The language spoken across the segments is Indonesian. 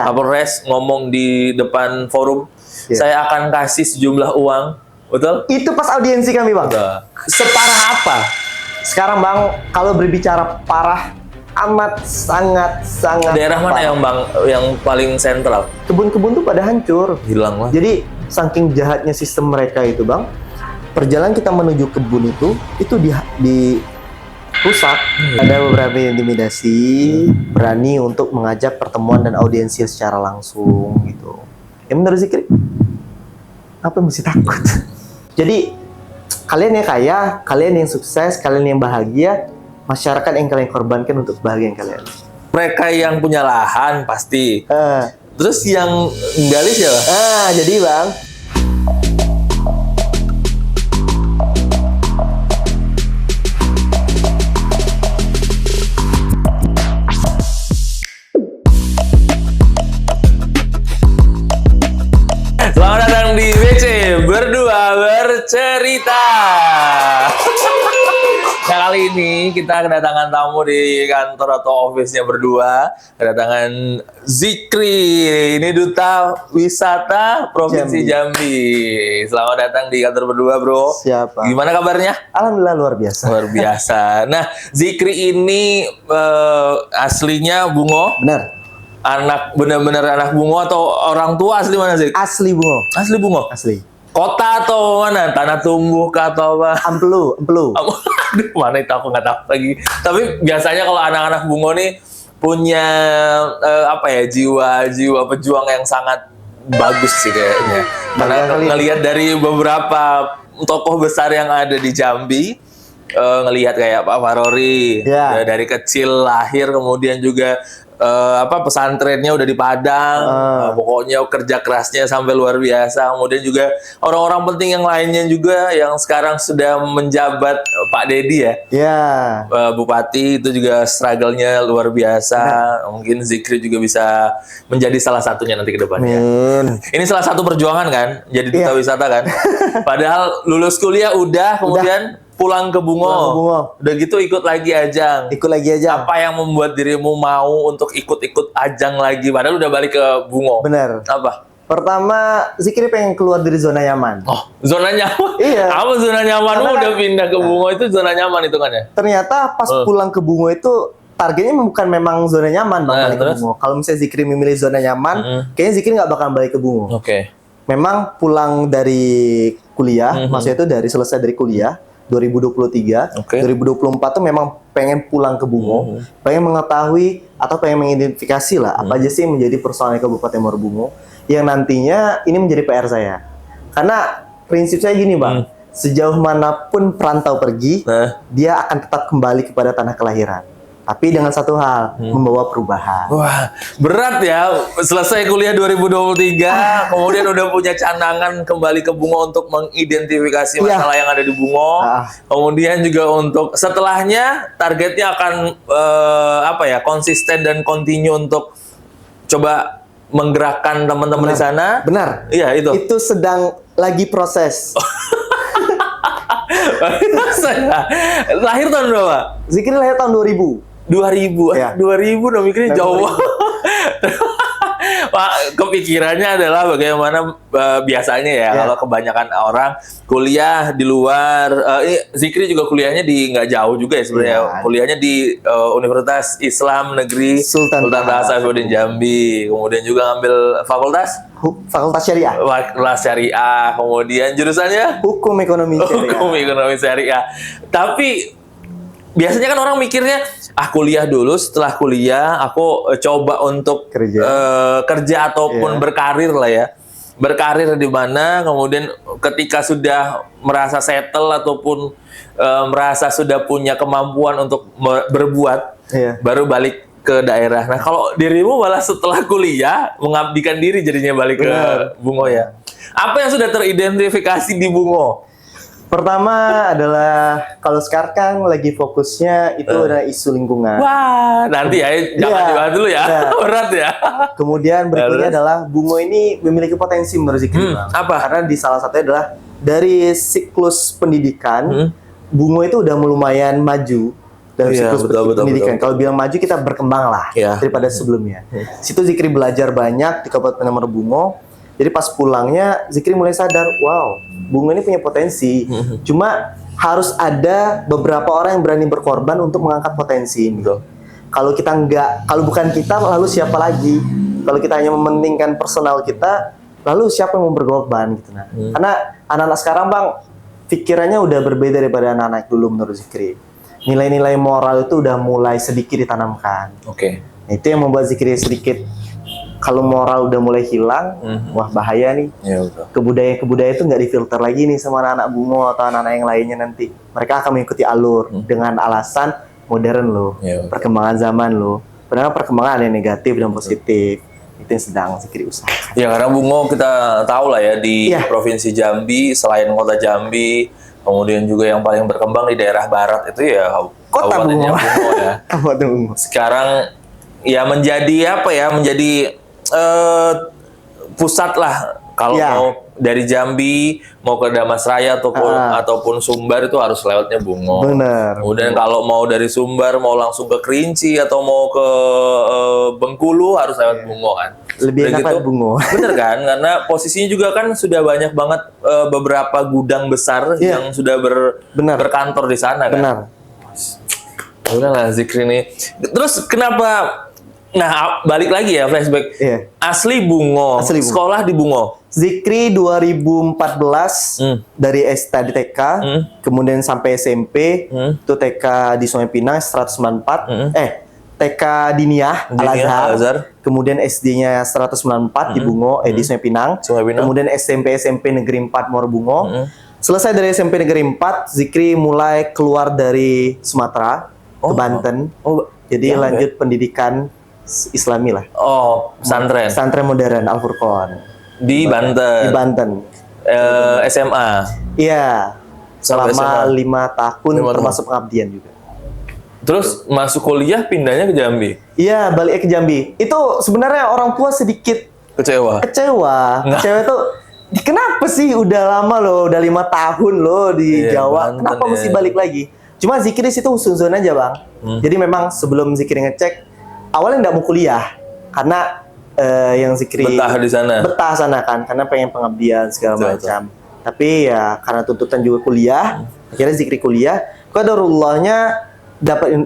Kapolres ngomong di depan forum, saya akan kasih sejumlah uang, betul? Itu pas audiensi kami, Bang. Betul. Separah apa? Sekarang, Bang, kalau berbicara parah, amat sangat Daerah mana parah. yang Bang yang paling sentral? Kebun-kebun tuh pada hancur. Hilang lah. Jadi saking jahatnya sistem mereka itu, Bang, perjalanan kita menuju kebun itu di rusak. Ada beberapa yang intimidasi, berani untuk mengajak pertemuan dan audiensi secara langsung gitu. Ya menurut Zikri, apa yang mesti takut? Jadi kalian yang kaya, kalian yang sukses, kalian yang bahagia, masyarakat yang kalian korbankan untuk kebahagiaan kalian. Mereka yang punya lahan pasti. Terus yang gali siapa? Jadi Bang, Selamat datang di WC Berdua Bercerita. Nah, kali ini kita kedatangan tamu di kantor atau office-nya Berdua. Kedatangan Zikri, ini Duta Wisata Provinsi Jambi. Selamat datang di kantor Berdua, Bro. Siapa? Gimana kabarnya? Alhamdulillah luar biasa. Luar biasa. Nah, Zikri ini aslinya Bungo. Benar. Benar-benar anak Bungo atau orang tua asli mana sih? Asli Bungo. Asli Bungo? Asli. Kota atau mana? Tanah tumbuh kah atau apa? Ampelu. Aduh, mana itu aku nggak tahu lagi. Tapi biasanya kalau anak-anak Bungo nih punya jiwa pejuang yang sangat bagus sih kayaknya. Karena ngelihat dari beberapa tokoh besar yang ada di Jambi, ngelihat kayak Pak Farori, dari kecil lahir kemudian juga pesantrennya udah di Padang, pokoknya kerja kerasnya sampai luar biasa. Kemudian juga orang-orang penting yang lainnya juga yang sekarang sudah menjabat, Pak Dedi Bupati itu juga struggle-nya luar biasa. Mungkin Zikri juga bisa menjadi salah satunya nanti ke depannya. Ini salah satu perjuangan kan, jadi duta wisata kan. Padahal lulus kuliah udah, kemudian pulang ke Bungo. Udah gitu ikut lagi ajang. Apa yang membuat dirimu mau untuk ikut-ikut ajang lagi? Padahal udah balik ke Bungo. Bener. Apa? Pertama, Zikri pengen keluar dari zona nyaman. Oh, zona nyaman? Iya. Apa zona nyaman? Udah pindah ke Bungo itu zona nyaman itu kan ya? Ternyata pas pulang ke Bungo itu targetnya bukan memang zona nyaman balik ke Bungo. Kalau misalnya Zikri memilih zona nyaman, kayaknya Zikri nggak bakal balik ke Bungo. Memang pulang dari kuliah, maksudnya itu selesai dari kuliah, 2023, 2024 tuh memang pengen pulang ke Bungo, pengen mengetahui atau pengen mengidentifikasi lah apa aja sih yang menjadi persoalan Kabupaten Muara Bungo yang nantinya ini menjadi PR saya. Karena prinsip saya gini Bang, sejauh manapun perantau pergi, dia akan tetap kembali kepada tanah kelahiran. Tapi dengan satu hal, membawa perubahan. Wah, berat ya. Selesai kuliah 2023, kemudian udah punya canangan kembali ke Bungo untuk mengidentifikasi masalah yang ada di Bungo. Kemudian juga untuk setelahnya, targetnya akan konsisten dan continue untuk coba menggerakkan teman-teman di sana. Benar. Iya, itu. Itu sedang lagi proses. Lahir tahun berapa? Zikri lahir tahun 2000. 2000 dong, mikirnya jauh. Pak, kepikirannya adalah bagaimana biasanya ya kalau kebanyakan orang kuliah di luar. Zikri juga kuliahnya di nggak jauh juga ya sebenarnya. Kuliahnya di Universitas Islam Negeri Sultan Taha Saifuddin Jambi. Kemudian juga ngambil fakultas Syariah. Fakultas Syariah. Kemudian jurusannya Hukum Ekonomi Syariah. Hukum Ekonomi Syariah. Tapi biasanya kan orang mikirnya, kuliah dulu, setelah kuliah aku coba untuk kerja ataupun berkarir lah ya. Berkarir di mana, kemudian ketika sudah merasa settle ataupun merasa sudah punya kemampuan untuk berbuat, baru balik ke daerah. Nah, kalau dirimu malah setelah kuliah mengabdikan diri jadinya balik ke Bungo ya. Apa yang sudah teridentifikasi di Bungo? Pertama adalah kalau sekarang kan lagi fokusnya itu adalah isu lingkungan. Wah, nanti ya jangan dibahas dulu ya. Berat ya. Kemudian berikutnya adalah Bungo ini memiliki potensi menurut Zikri. Apa? Karena di salah satunya adalah dari siklus pendidikan, Bungo itu udah lumayan maju dalam siklus betul, pendidikan. Kalau bilang maju kita berkembang lah daripada sebelumnya. Situ Zikri belajar banyak di Kabupaten Merbungo. Jadi pas pulangnya Zikri mulai sadar, wow, Bungo ini punya potensi. Cuma harus ada beberapa orang yang berani berkorban untuk mengangkat potensi ini. Kalau kita kalau bukan kita, lalu siapa lagi? Kalau kita hanya mementingkan personal kita, lalu siapa yang mau berkorban gitu. Nah, karena anak-anak sekarang Bang, pikirannya udah berbeda daripada anak-anak dulu menurut Zikri. Nilai-nilai moral itu udah mulai sedikit ditanamkan. Nah, itu yang membuat Zikri sedikit, kalau moral udah mulai hilang, wah bahaya nih. Kebudayaan itu nggak difilter lagi nih sama anak-anak Bungo atau anak-anak yang lainnya nanti. Mereka akan mengikuti alur dengan alasan modern loh, perkembangan zaman loh. Padahal perkembangan ada yang negatif dan positif. Itu yang sedang Zikri usahakan. Ya karena Bungo kita tahu lah ya di Provinsi Jambi, selain kota Jambi, kemudian juga yang paling berkembang di daerah barat itu ya Kota Bungo ya. Kabupaten Bungo. Sekarang ya menjadi apa ya? Menjadi pusat lah. Kalau mau dari Jambi mau ke Damasraya ataupun Sumbar itu harus lewatnya Bungo. Benar. Kemudian kalau mau dari Sumbar mau langsung ke Kerinci atau mau ke Bengkulu harus lewat Bungo kan. Lebih enak lewat Bungo. Bener kan? Karena posisinya juga kan sudah banyak banget beberapa gudang besar yang sudah berkantor di sana kan. Benar. Udah lah Zikri nih. Terus kenapa? Nah, balik lagi ya flashback. Asli Bungo. Sekolah di Bungo. Zikri 2014 dari tadi TK, kemudian sampai SMP, itu TK di Sungai Pinang 194, TK Diniyah Al-Azhar, kemudian SD-nya 194 di Bungo, di Sungai Pinang, kemudian SMP Negeri 4 Merbungo. Selesai dari SMP Negeri 4, Zikri mulai keluar dari Sumatera ke Banten, jadi lanjut pendidikan Islami lah. Pesantren. Pesantren modern Al-Furqon. Di Banten. Di Banten. SMA. Iya. Selama 5 tahun termasuk pengabdian juga. Terus masuk kuliah pindahnya ke Jambi. Iya, balik ke Jambi. Itu sebenarnya orang tua sedikit kecewa. Kecewa itu kenapa sih udah lama loh, udah 5 tahun loh di Jawa. Banten, kenapa mesti balik lagi? Cuma Zikri situ husnuzon aja, Bang. Jadi memang sebelum Zikri ngecek, awalnya nggak mau kuliah karena yang Zikri betah sana kan, karena pengen pengabdian segala macam. Tapi ya karena tuntutan juga kuliah, akhirnya Zikri kuliah. Qadarullahnya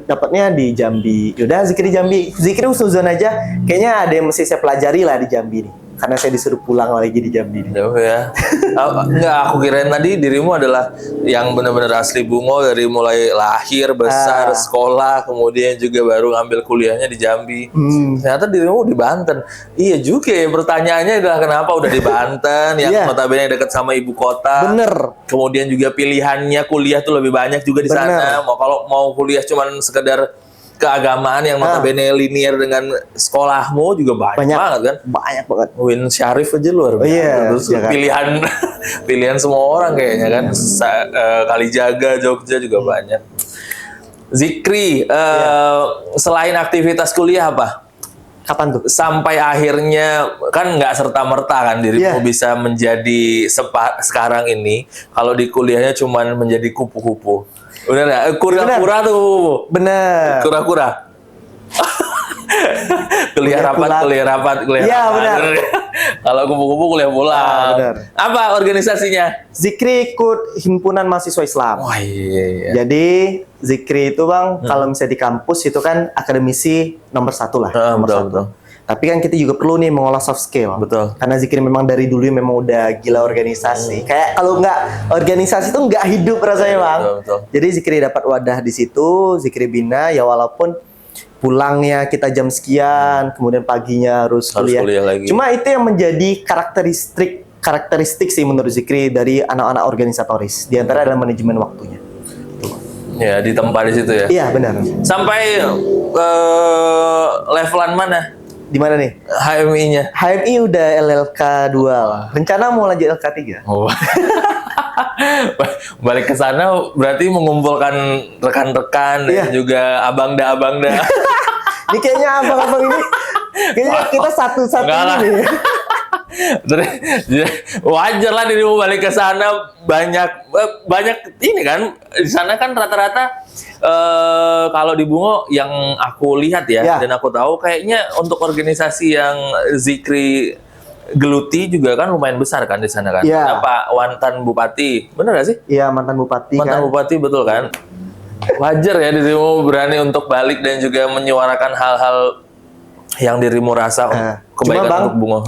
dapatnya di Jambi. Yaudah Zikri Jambi, Zikri husnuzon aja. Kayaknya ada yang mesti saya pelajari lah di Jambi nih, karena saya disuruh pulang lagi di Jambi nih. Jauh ya. Enggak, aku kirain tadi dirimu adalah yang benar-benar asli Bungo dari mulai lahir, besar, sekolah, kemudian juga baru ngambil kuliahnya di Jambi. Ternyata dirimu di Banten. Iya juga ya, pertanyaannya adalah kenapa udah di Banten yang notabene dekat sama ibu kota. Bener. Kemudian juga pilihannya kuliah tuh lebih banyak juga di sana. Kalau mau kuliah cuman sekedar keagamaan yang notabene linear dengan sekolahmu juga banyak banget kan? Banyak banget. Win Syarif aja luar biasa. Terus pilihan semua orang kayaknya kan. Kalijaga, Jogja juga banyak. Zikri, selain aktivitas kuliah apa? Kapan tuh? Sampai akhirnya kan nggak serta-merta kan dirimu bisa menjadi sekarang ini. Kalau di kuliahnya cuman menjadi kupu-kupu. Bener nggak? Kura-kura tuh. Bener. Kura-kura. kuliah rapat. Iya benar. Kalau kupu-kupu kuliah pulang. Benar. Apa organisasinya? Zikri ikut himpunan mahasiswa Islam. Oh iya. Jadi Zikri itu Bang, kalau misalnya di kampus itu kan akademisi nomor 1 lah. Betul. Tapi kan kita juga perlu nih mengolah soft skill. Betul. Karena Zikri memang dari dulu memang udah gila organisasi. Kayak kalau nggak organisasi itu nggak hidup rasanya Bang. Betul. Jadi Zikri dapat wadah di situ, Zikri bina ya walaupun pulangnya kita jam sekian, kemudian paginya harus kuliah lagi. Cuma itu yang menjadi karakteristik sih menurut Zikri dari anak-anak organisatoris. Di antara adalah manajemen waktunya. Ya, ditempa di situ ya. Iya, benar. Sampai levelan mana? Di mana nih? HMI-nya. HMI udah LLK 2. Rencana mau lanjut LK 3. Oh. Balik ke sana berarti mengumpulkan rekan-rekan dan juga abangda-abangda. Ini kayaknya abang-abang ini kayaknya kita satu-satu ini. Wajar lah dirimu balik ke sana, banyak ini kan di sana kan rata-rata kalau di Bungo yang aku lihat ya, dan aku tahu kayaknya untuk organisasi yang Zikri geluti juga kan lumayan besar kan di sana kan. Pak mantan bupati, bener gak sih? Iya, mantan bupati. Mantan bupati, betul kan? Wajar ya dirimu berani untuk balik dan juga menyuarakan hal-hal yang dirimu rasa kebaikan Bang, untuk Bungo.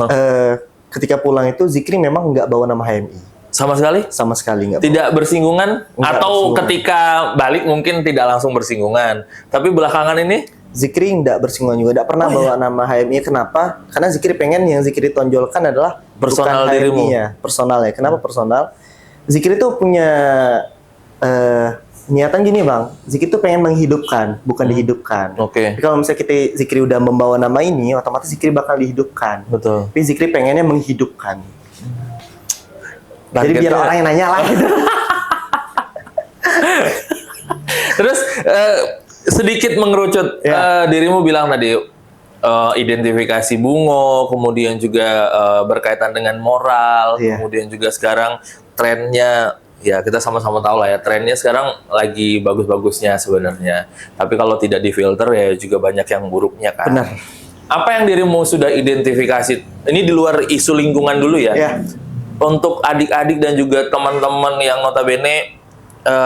Ketika pulang itu Zikri memang nggak bawa nama HMI. Sama sekali? Sama sekali nggak. Tidak bersinggungan? Enggak atau bersinggungan. ketika balik mungkin tidak langsung bersinggungan. Tapi belakangan ini? Zikri nggak bersinggungan juga, nggak pernah bawa nama HMI. Kenapa? Karena Zikri pengen yang Zikri tonjolkan adalah personal dirimu. Personal ya. Kenapa personal? Zikri tuh punya niatan gini Bang, Zikri tuh pengen menghidupkan, bukan dihidupkan. Oke. Jadi kalau misalnya Zikri udah membawa nama ini, otomatis Zikri bakal dihidupkan. Betul. Tapi Zikri pengennya menghidupkan. Jadi Targetnya... biar orang yang nanya lah gitu. Terus sedikit mengerucut, dirimu bilang tadi identifikasi Bungo, kemudian juga berkaitan dengan moral, kemudian juga sekarang trennya, ya kita sama-sama tahu lah ya, trennya sekarang lagi bagus-bagusnya sebenarnya. Tapi kalau tidak difilter ya juga banyak yang buruknya kan. Benar. Apa yang dirimu sudah identifikasi? Ini di luar isu lingkungan dulu ya. Untuk adik-adik dan juga teman-teman yang notabene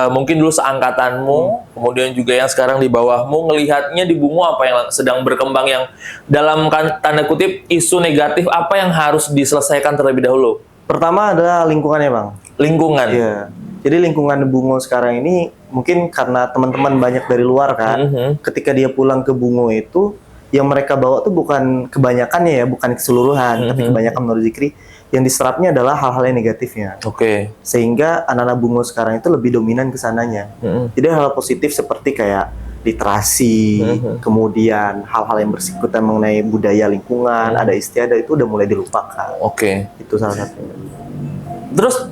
mungkin dulu seangkatanmu, kemudian juga yang sekarang di bawahmu, ngelihatnya di Bungo apa yang sedang berkembang yang dalam tanda kutip isu negatif, apa yang harus diselesaikan terlebih dahulu? Pertama adalah lingkungannya Bang. Lingkungan. Iya. Jadi lingkungan Bungo sekarang ini mungkin karena teman-teman banyak dari luar kan. Ketika dia pulang ke Bungo itu yang mereka bawa tuh bukan kebanyakannya ya, bukan keseluruhan, tapi kebanyakan menurut Zikri yang diserapnya adalah hal-hal yang negatifnya. Sehingga anak-anak Bungo sekarang itu lebih dominan ke sananya. Jadi hal positif seperti kayak literasi, kemudian hal-hal yang bersangkutan mengenai budaya lingkungan, ada istiadat itu udah mulai dilupakan. Itu salah satunya. Terus,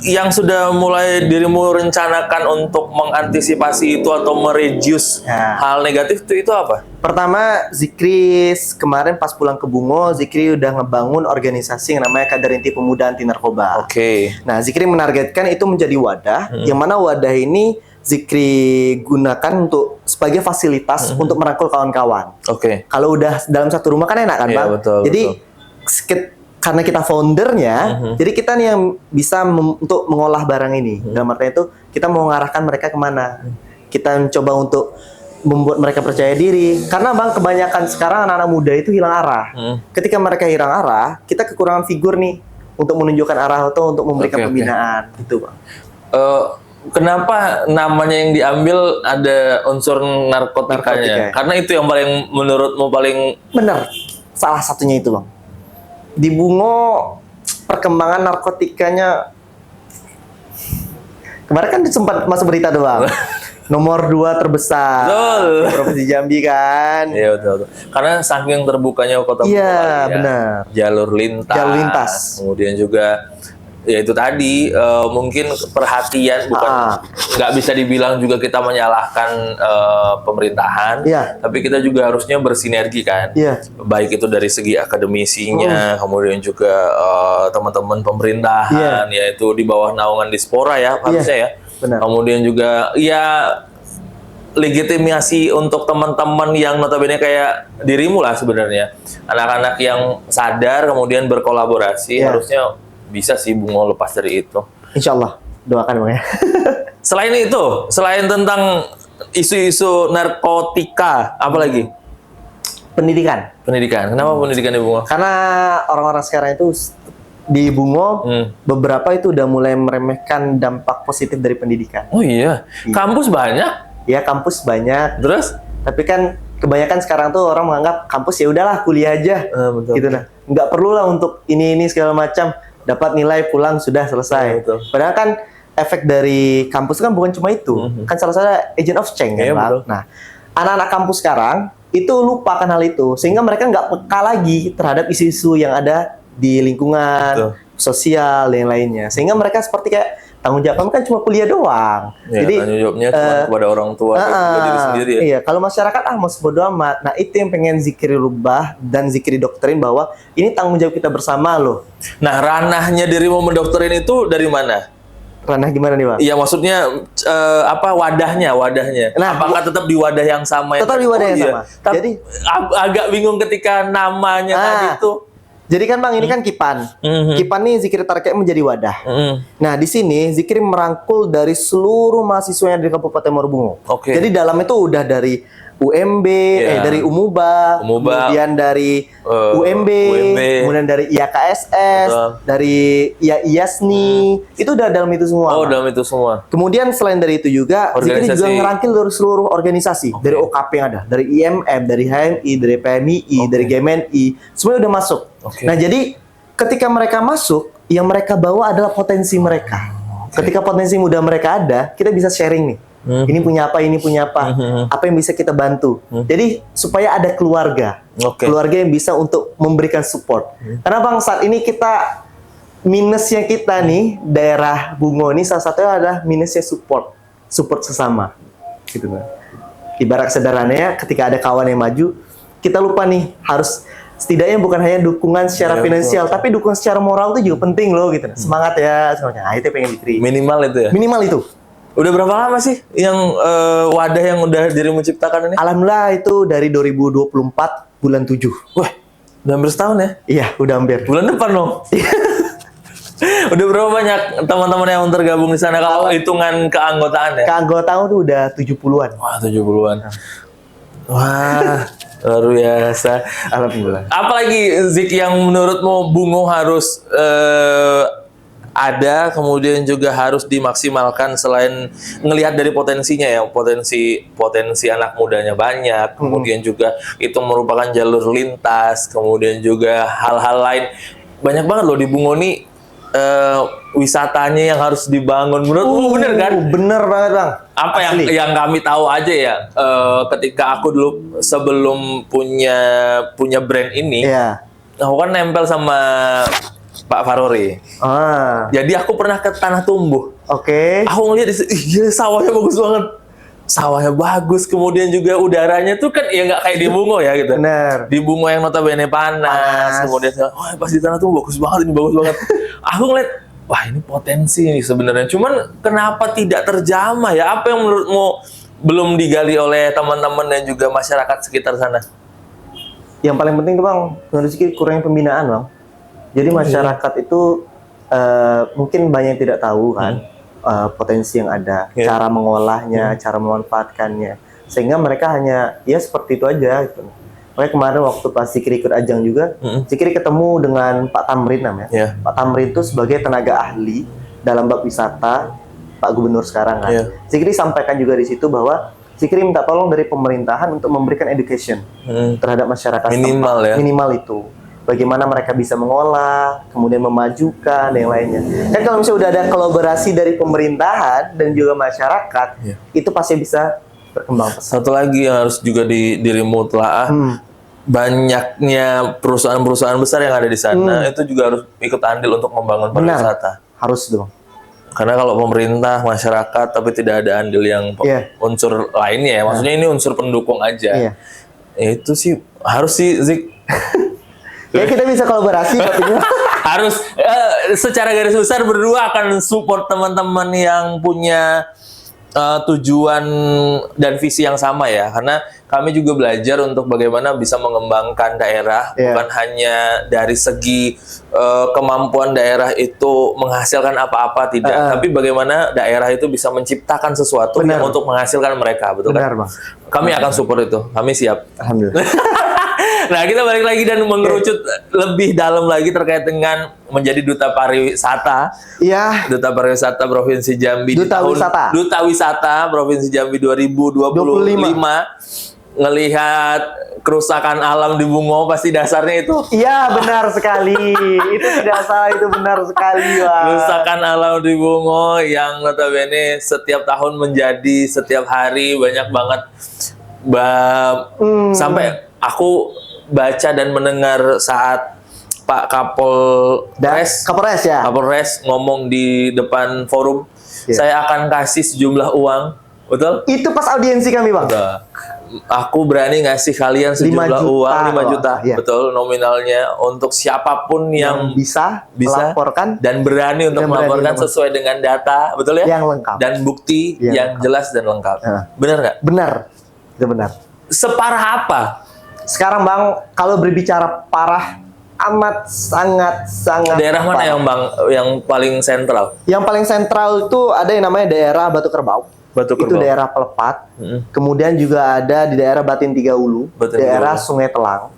yang sudah mulai dirimu rencanakan untuk mengantisipasi itu atau mereduce hal negatif itu apa? Pertama, Zikri kemarin pas pulang ke Bungo, Zikri udah ngebangun organisasi yang namanya Kadar Inti Pemuda Anti Narkoba. Nah, Zikri menargetkan itu menjadi wadah, yang mana wadah ini Zikri gunakan untuk sebagai fasilitas untuk merangkul kawan-kawan. Kalau udah dalam satu rumah kan enak kan, Bang? Jadi karena kita foundernya, jadi kita nih yang bisa untuk mengolah barang ini. Dalam artinya itu kita mau mengarahkan mereka kemana. Kita mencoba untuk membuat mereka percaya diri. Karena Bang, kebanyakan sekarang anak-anak muda itu hilang arah. Ketika mereka hilang arah, kita kekurangan figur nih untuk menunjukkan arah atau untuk memberikan pembinaan. Itu Bang. Kenapa namanya yang diambil ada unsur narkotikanya? Karena itu yang paling menurutmu paling benar. Salah satunya itu Bang. Di Bungo perkembangan narkotikanya kemarin kan sempat masuk berita doang. Nomor 2 terbesar di Provinsi Jambi kan. Iya betul. Karena saking terbukanya kota Bungo. Iya benar. Jalur lintas. Kemudian juga ya itu tadi mungkin perhatian, bukan nggak bisa dibilang juga kita menyalahkan pemerintahan, tapi kita juga harusnya bersinergi kan, baik itu dari segi akademisinya, kemudian juga teman-teman pemerintahan, yaitu di bawah naungan Dispora ya harusnya ya, kemudian juga ya legitimasi untuk teman-teman yang notabene kayak dirimu lah sebenarnya, anak-anak yang sadar kemudian berkolaborasi, harusnya bisa sih Bungo lepas dari itu. Insya Allah, doakan Bang ya. Selain itu, selain tentang isu-isu narkotika, apa lagi? Pendidikan. Kenapa pendidikan di Bungo? Karena orang-orang sekarang itu di Bungo, beberapa itu udah mulai meremehkan dampak positif dari pendidikan. Oh iya, kampus banyak? Ya kampus banyak. Terus? Tapi kan kebanyakan sekarang tuh orang menganggap kampus ya udahlah kuliah aja, gitu nah. Nggak perlu lah untuk ini segala macam. Dapat nilai pulang sudah selesai. Padahal kan efek dari kampus kan bukan cuma itu, kan salah satu agent of change kan, Bang. Nah, anak-anak kampus sekarang itu lupa akan hal itu, sehingga mereka nggak peka lagi terhadap isu-isu yang ada di lingkungan, sosial dan lainnya. Sehingga mereka seperti kayak tanggung jawab kami kan cuma kuliah doang. Ya, jadi tanggung jawabnya cuma kepada orang tua dan diri sendiri ya. Iya, kalau masyarakat mau sebodo amat. Nah, itu yang pengen Zikri rubah dan Zikri doktrin bahwa ini tanggung jawab kita bersama loh. Nah, ranahnya dirimu mendoktrin itu dari mana? Ranah gimana nih, Bang? Iya, maksudnya wadahnya. Nah, apakah tetap di wadah yang sama? Tetap di wadah yang sama. Jadi agak bingung ketika namanya tadi itu. Jadi kan Bang, ini kan Kipan. Kipan nih Zikri Tarqiyyah menjadi wadah. Nah, di sini Zikri merangkul dari seluruh mahasiswa yang ada di Kabupaten Muarabungo. Jadi dalam itu udah dari UMB, dari Umuba, kemudian dari UMB, kemudian dari IAKSS, dari IASNI, itu udah dalam itu semua. Oh, dalam itu semua. Kemudian selain dari itu juga, Zikri juga ngerangkil dari seluruh organisasi, dari OKP yang ada, dari IMM, dari HMI, dari PMII, dari GMNI, semuanya udah masuk. Nah, jadi ketika mereka masuk, yang mereka bawa adalah potensi mereka. Ketika potensi muda mereka ada, kita bisa sharing nih. Ini punya apa, ini punya apa, apa yang bisa kita bantu. Jadi supaya ada keluarga, keluarga yang bisa untuk memberikan support. Karena Bang, saat ini kita minusnya kita nih daerah Bungo ini salah satunya adalah minusnya support sesama, gitu kan. Ibarat sederhananya, ketika ada kawan yang maju, kita lupa nih harus setidaknya bukan hanya dukungan secara finansial, tapi dukungan secara moral itu juga penting loh, gitu. Semangat ya, semuanya. Nah, itu pengen Zikri. Minimal itu ya. Minimal itu. Udah berapa lama sih yang wadah yang udah dirimu ciptakan ini? Alhamdulillah itu dari 2024 bulan 7. Wah, udah hampir setahun ya? Iya, udah hampir. Bulan depan dong. Udah berapa banyak teman-teman yang tergabung di sana kalau hitungan keanggotaan ya? Keanggotaan tuh udah 70-an. Wah, 70-an. Wah, luar biasa. Alhamdulillah. Apalagi Zik yang menurutmu Bungo harus ada, kemudian juga harus dimaksimalkan selain ngelihat dari potensinya ya, potensi anak mudanya banyak, kemudian juga itu merupakan jalur lintas, kemudian juga hal-hal lain banyak banget loh di Bungo nih. Wisatanya yang harus dibangun, menurutmu bener kan? Bener banget Bang. Apa yang kami tahu aja ya, ketika aku dulu sebelum punya brand ini, aku kan nempel sama Pak Farori. Jadi aku pernah ke Tanah Tumbuh. Aku ngeliat, gila sawahnya bagus banget. Sawahnya bagus, kemudian juga udaranya tuh kan ya nggak kayak di Bungo ya gitu. Bener. Di Bungo yang notabene panas. Kemudian pas di Tanah Tumbuh bagus banget, ini bagus banget. Aku ngeliat, wah ini potensi nih sebenarnya. Cuman kenapa tidak terjamah ya? Apa yang menurutmu belum digali oleh teman-teman dan juga masyarakat sekitar sana? Yang paling penting tuh Bang, menurut Zikri kurangnya pembinaan Bang. Jadi masyarakat itu mungkin banyak yang tidak tahu kan potensi yang ada, cara mengolahnya, cara memanfaatkannya, sehingga mereka hanya ya seperti itu aja gitu. Makanya kemarin waktu pas Zikri ikut ajang juga, Zikri ketemu dengan Pak Tamrin namanya. Pak Tamrin itu sebagai tenaga ahli dalam bab wisata, Pak Gubernur sekarang kan. Zikri sampaikan juga di situ bahwa Zikri minta tolong dari pemerintahan untuk memberikan education terhadap masyarakat minimal setempat. Ya. Minimal itu. Bagaimana mereka bisa mengolah, kemudian memajukan, dan yang lainnya. Dan kalau misalnya udah ada kolaborasi dari pemerintahan dan juga masyarakat, itu pasti bisa berkembang pesat. Satu lagi yang harus juga dirimu telaah, banyaknya perusahaan-perusahaan besar yang ada di sana, itu juga harus ikut andil untuk membangun pariwisata. Harus dong. Karena kalau pemerintah, masyarakat, tapi tidak ada andil yang unsur lainnya ya, maksudnya ini unsur pendukung aja. Itu sih, harus sih, Zik. Ya kita bisa kolaborasi tapi harus secara garis besar berdua akan support teman-teman yang punya tujuan dan visi yang sama ya, karena kami juga belajar untuk bagaimana bisa mengembangkan daerah, bukan hanya dari segi kemampuan daerah itu menghasilkan apa-apa tidak, tapi bagaimana daerah itu bisa menciptakan sesuatu yang untuk menghasilkan mereka, betul kan? Bang. Kami akan support itu, kami siap. Alhamdulillah. Nah, kita balik lagi dan mengerucut lebih dalam lagi terkait dengan menjadi Duta Pariwisata. Iya. Duta Pariwisata Provinsi Jambi Duta Wisata Provinsi Jambi 2025. Ngelihat kerusakan alam di Bungo pasti dasarnya itu. Iya, benar sekali. Itu tidak salah, itu benar sekali, Wak. Kerusakan alam di Bungo yang notabene setiap tahun menjadi setiap hari banyak banget sampai aku baca dan mendengar saat Pak Kapolres ya. Kapolres ngomong di depan forum, saya akan kasih sejumlah uang, betul? Itu pas audiensi kami, Bang. Betul. Aku berani ngasih kalian sejumlah uang 5 juta, betul, nominalnya, untuk siapapun yang bisa melaporkan dan berani untuk melaporkan sesuai dengan data, betul ya? Yang lengkap. Dan bukti yang jelas dan lengkap. Benar nggak? Benar. Itu benar. Separah apa? Sekarang, Bang, kalau berbicara parah, amat sangat daerah mana parah. yang Bang yang paling sentral? Yang paling sentral itu ada yang namanya daerah Batu Kerbau. Itu daerah Pelepat. Kemudian juga ada di daerah Batin Tiga Ulu, daerah Sungai Telang.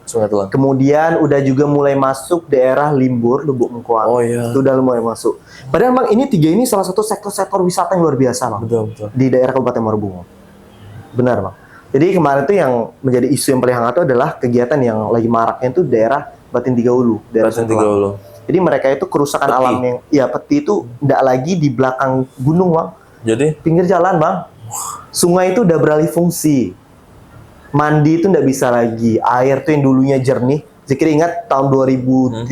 Kemudian udah juga mulai masuk daerah Limbur, Lubuk Mengkuang. Itu udah mulai masuk. Padahal Bang, ini 3 ini salah satu sektor wisata yang luar biasa, Bang. Betul. Di daerah Kabupaten Muarabungo. Benar, Bang. Jadi kemarin itu yang menjadi isu yang paling hangat itu adalah kegiatan yang lagi maraknya itu daerah Batin Tiga Ulu, daerah Batin Tiga Ulu. Jadi mereka itu kerusakan alam yang peti itu tidak lagi di belakang gunung, Bang. Jadi pinggir jalan, Bang. Sungai itu udah beralih fungsi. Mandi itu nggak bisa lagi. Air tuh yang dulunya jernih. Zikri ingat tahun 2024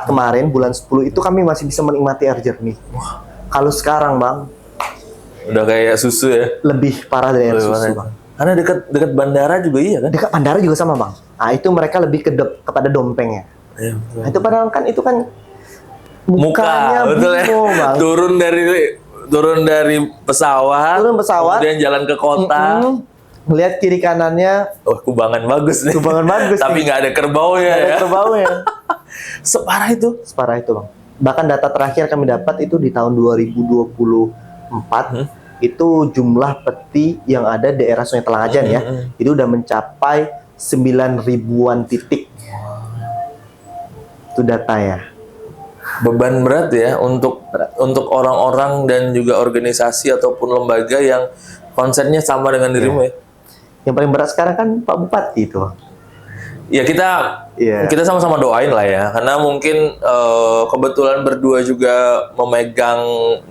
kemarin bulan 10 itu kami masih bisa menikmati air jernih. Kalau sekarang, Bang, udah kayak susu ya. Lebih parah dari air susu, Bang. Karena dekat bandara juga iya kan? Dekat bandara juga sama, Bang. Nah, itu mereka lebih kepada dompengnya. Nah, itu padahal kan itu kan mukanya betul ya. Bang. Turun dari pesawat, kemudian jalan ke kota, melihat kiri kanannya, kubangan bagus nih. Tapi nggak ada kerbau ya. Separah itu, Bang. Bahkan data terakhir kami dapat itu di tahun 2024, itu jumlah peti yang ada di daerah Sungai Telangajan itu udah mencapai 9 ribuan titik. Itu data ya. Beban berat ya untuk orang-orang dan juga organisasi ataupun lembaga yang konsennya sama dengan dirimu ya. Yang paling berat sekarang kan Pak Bupati itu. Ya kita sama-sama doain lah ya, karena mungkin kebetulan berdua juga memegang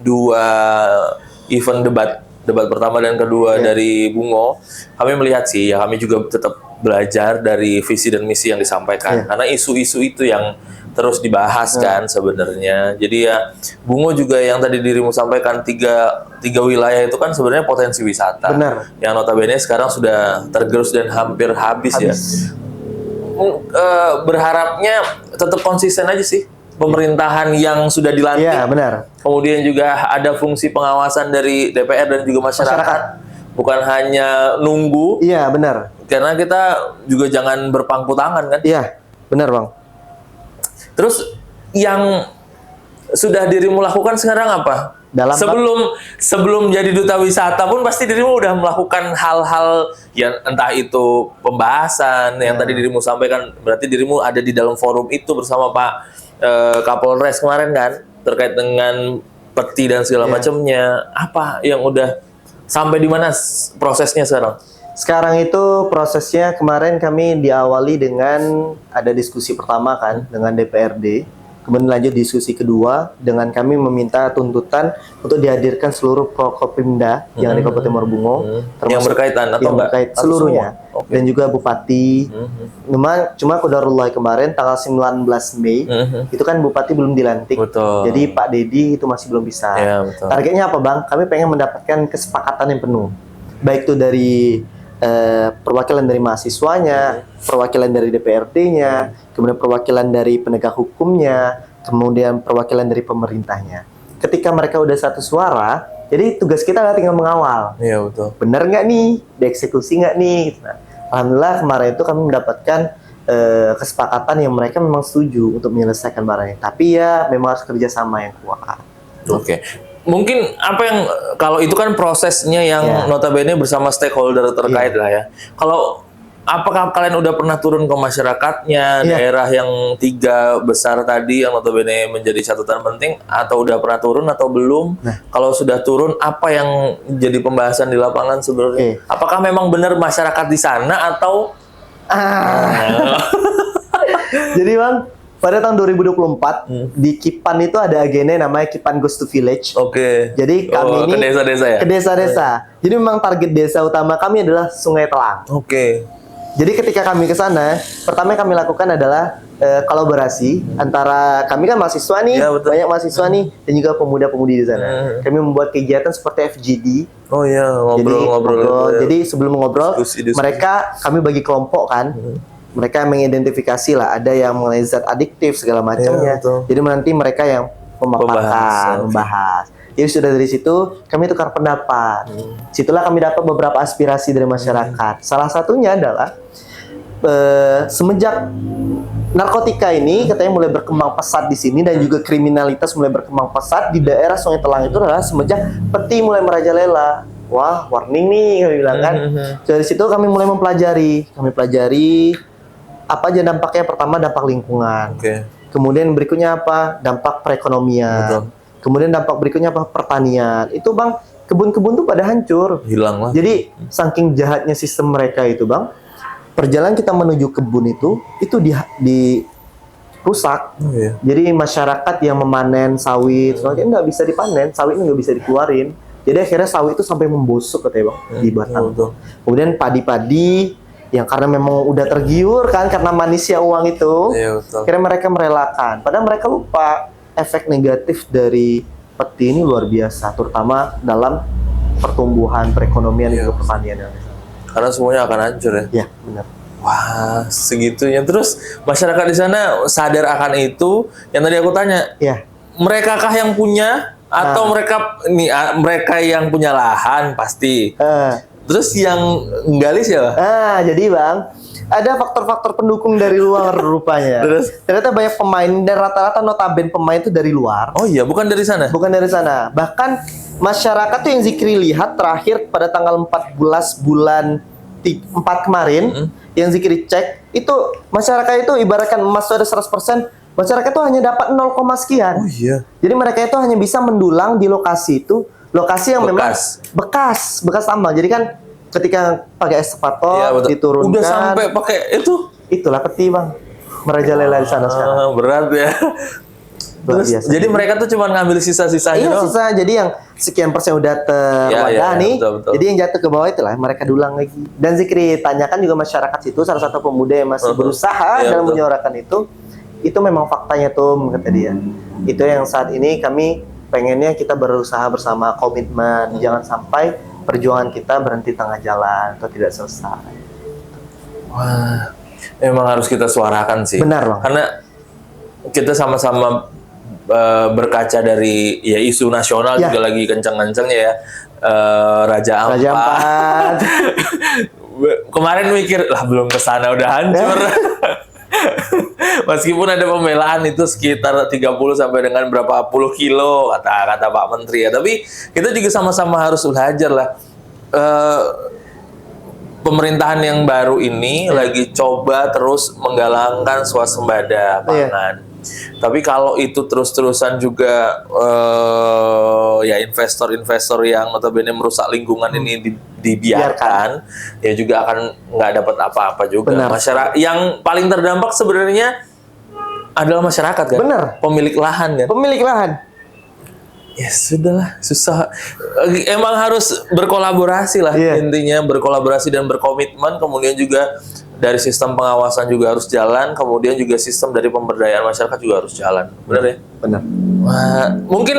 2 event debat pertama dan kedua dari Bungo. Kami melihat sih ya, kami juga tetap belajar dari visi dan misi yang disampaikan, karena isu-isu itu yang terus dibahas kan sebenarnya. Jadi ya Bungo juga yang tadi dirimu sampaikan tiga wilayah itu kan sebenarnya potensi wisata. Benar. Yang notabene sekarang sudah tergerus dan hampir habis. Ya. Berharapnya tetap konsisten aja sih pemerintahan yang sudah dilantik. Iya, benar. Kemudian juga ada fungsi pengawasan dari DPR dan juga masyarakat. Bukan hanya nunggu. Iya, benar. Karena kita juga jangan berpangku tangan kan. Iya, benar, Bang. Terus yang sudah dirimu lakukan sekarang apa? Sebelum jadi duta wisata pun pasti dirimu udah melakukan hal-hal yang entah itu pembahasan yang tadi dirimu sampaikan, berarti dirimu ada di dalam forum itu bersama Pak Kapolres kemarin kan, terkait dengan peti dan segala macamnya. Apa yang udah sampai di mana prosesnya sekarang? Sekarang itu prosesnya kemarin kami diawali dengan ada diskusi pertama kan dengan DPRD, kemudian lanjut diskusi kedua dengan kami meminta tuntutan untuk dihadirkan seluruh Prokopimda yang ada di Kabupaten Muarabungo, yang berkaitan atau yang berkait seluruhnya, dan juga Bupati. Cuma qadarullah kemarin tanggal 19 Mei itu kan Bupati belum dilantik. Betul. Jadi Pak Dedi itu masih belum bisa. Ya, targetnya apa, Bang? Kami pengen mendapatkan kesepakatan yang penuh, baik itu dari perwakilan dari mahasiswanya, perwakilan dari DPRD-nya, kemudian perwakilan dari penegak hukumnya, kemudian perwakilan dari pemerintahnya. Ketika mereka udah satu suara, jadi tugas kita adalah tinggal mengawal. Iya, betul. Benar nggak nih? Dieksekusi nggak nih? Nah, alhamdulillah kemarin itu kami mendapatkan kesepakatan yang mereka memang setuju untuk menyelesaikan barangnya. Tapi ya memang harus kerjasama yang kuat. Oke. Mungkin apa yang kalau itu kan prosesnya yang notabene bersama stakeholder terkait lah ya. Kalau apakah kalian udah pernah turun ke masyarakatnya daerah yang 3 besar tadi yang notabene menjadi catatan penting, atau udah pernah turun atau belum? Kalau sudah turun, apa yang jadi pembahasan di lapangan sebenarnya? Apakah memang benar masyarakat di sana atau? Jadi Bang, pada tahun 2024 di Kipan itu ada agenda namanya Kipan Goes to Village. Jadi kami ini ke desa-desa ya? Ke desa-desa. Jadi memang target desa utama kami adalah Sungai Telang. Jadi ketika kami ke sana, pertama yang kami lakukan adalah kolaborasi antara kami kan mahasiswa nih, ya, banyak mahasiswa nih dan juga pemuda-pemudi di sana. Kami membuat kegiatan seperti FGD. Oh iya, ngobrol-ngobrol. Jadi sebelum ngobrol, mereka kami bagi kelompok kan. Mereka mengidentifikasi lah, ada yang mengenai zat adiktif segala macamnya. Jadi nanti mereka yang memaparkan, membahas. Jadi sudah dari situ kami tukar pendapat. Situlah kami dapat beberapa aspirasi dari masyarakat. Salah satunya adalah semenjak narkotika ini katanya mulai berkembang pesat di sini dan juga kriminalitas mulai berkembang pesat di daerah Sungai Telang itu adalah semenjak peti mulai merajalela. Wah, warning nih kami bilang kan. Dari situ kami mulai mempelajari. Kami pelajari apa aja dampaknya. Pertama dampak lingkungan. Kemudian berikutnya apa? Dampak perekonomian. Kemudian dampak berikutnya apa? Pertanian. Itu Bang, kebun-kebun tuh pada hancur. Hilang lah. Jadi saking jahatnya sistem mereka itu Bang, perjalanan kita menuju kebun itu rusak. Jadi masyarakat yang memanen sawit, soalnya nggak bisa dipanen, sawitnya nggak bisa dikeluarin. Jadi akhirnya sawit itu sampai membusuk katanya Bang, di batang. Kemudian padi-padi yang karena memang udah tergiur kan karena manisnya uang itu, akhirnya mereka merelakan. Padahal mereka lupa efek negatif dari peti ini luar biasa, terutama dalam pertumbuhan perekonomian dan pertanian. Karena semuanya akan hancur ya. Iya, benar. Wah, segitunya. Terus masyarakat di sana sadar akan itu. Yang tadi aku tanya, mereka kah yang punya atau mereka yang punya lahan pasti. Terus yang nggali siapa? Jadi Bang, ada faktor-faktor pendukung dari luar rupanya. Ternyata banyak pemain dan rata-rata notabene pemain itu dari luar. Oh iya, bukan dari sana? Bukan dari sana. Bahkan masyarakat tuh yang Zikri lihat terakhir pada tanggal 14 bulan 4 kemarin, yang Zikri cek, itu masyarakat itu ibaratkan emas itu ada 100%, masyarakat itu hanya dapat 0, sekian. Oh iya. Jadi mereka itu hanya bisa mendulang di lokasi itu, lokasi yang memang bekas tambang. Jadi kan ketika pakai eskavator diturunkan, udah sampai pakai itulah peti Bang, merajalela di sana sekarang. Berat ya. Terus, jadi mereka tuh cuma ngambil sisa-sisanya doang? Sisa. Jadi yang sekian persen udah terwadah nih. Betul. Jadi yang jatuh ke bawah itulah mereka dulang lagi. Dan Zikri tanyakan juga masyarakat situ, salah satu pemuda yang masih berusaha dalam menyuarakan itu memang faktanya tuh kata dia. Itu yang saat ini kami pengennya kita berusaha bersama, komitmen, jangan sampai perjuangan kita berhenti tengah jalan atau tidak selesai. Wah, memang harus kita suarakan sih. Benar Bang. Karena kita sama-sama berkaca dari isu nasional juga lagi kencang-kencang ya. Raja Ampat. Kemarin mikir lah belum kesana udah hancur. Meskipun ada pembelaan itu sekitar 30 sampai dengan berapa puluh kilo kata Pak Menteri ya, tapi kita juga sama-sama harus belajar lah. Pemerintahan yang baru ini lagi coba terus menggalangkan swasembada pangan. Tapi kalau itu terus-terusan juga investor-investor yang notabene merusak lingkungan ini dibiarkan, ya juga akan nggak dapat apa-apa juga. Masyarakat yang paling terdampak sebenarnya adalah masyarakat kan? Pemilik lahan kan? Pemilik lahan. Ya sudahlah, susah. Emang harus berkolaborasi lah intinya, berkolaborasi dan berkomitmen. Kemudian juga dari sistem pengawasan juga harus jalan. Kemudian juga sistem dari pemberdayaan masyarakat juga harus jalan. Benar ya? Benar. Wah, mungkin